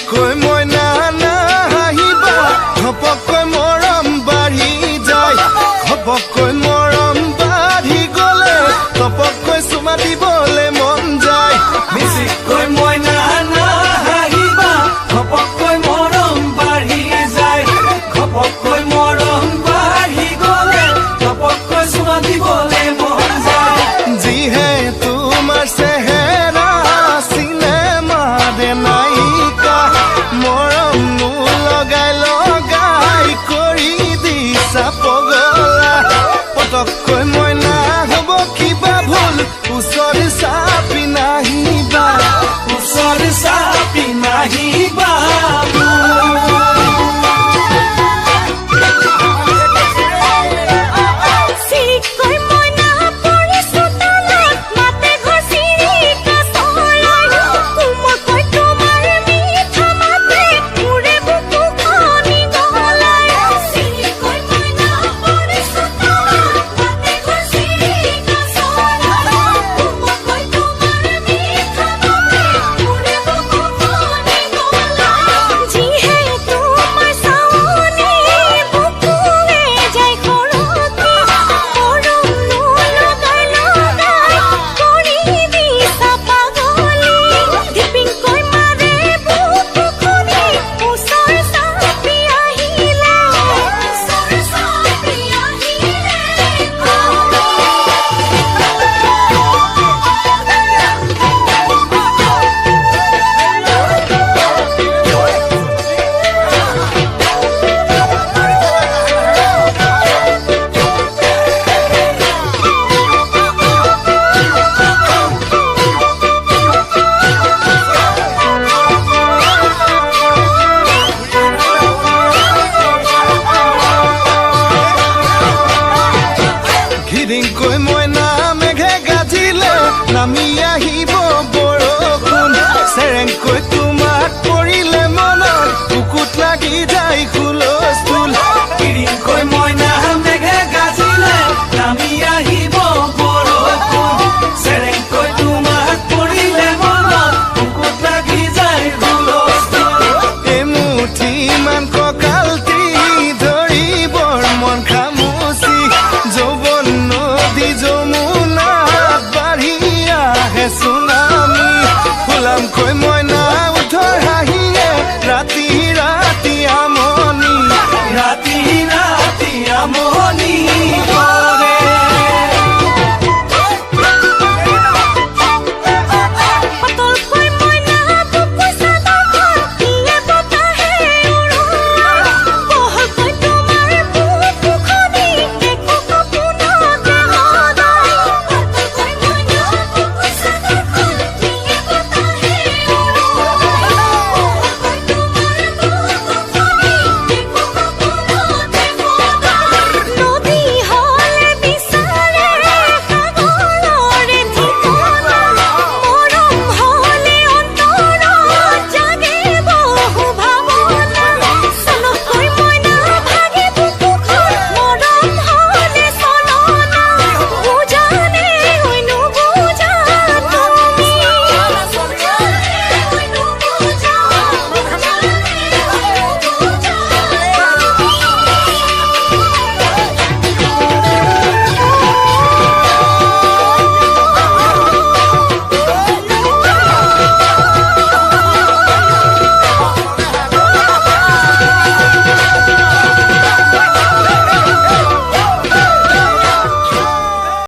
কৈ মইনা নাহিবা ঘপকৈ মৰম বাঢ়ি যায় ঘপকৈ মৰম বাঢ়ি গ'লে ঘপকৈ চুমা দিবলে মন যায় মিচিকৈ মইনা নাহিবা ঘপকৈ মৰম বাঢ়ি যায় ঘপকৈ মৰম বাঢ়ি গ'লে ঘপকৈ চুমা দিবলে মন যায় যিহে তোমাৰ চেহেৰা চিনেমা দে নায়িকা মৰম লগাই লগাই কৰি দিছা পগলা পতককৈ মইনা হ'ব কিবা ভুল ওচৰ চাপি নাহিবা ওচৰ চাপি নাহিবা কৈ মইনা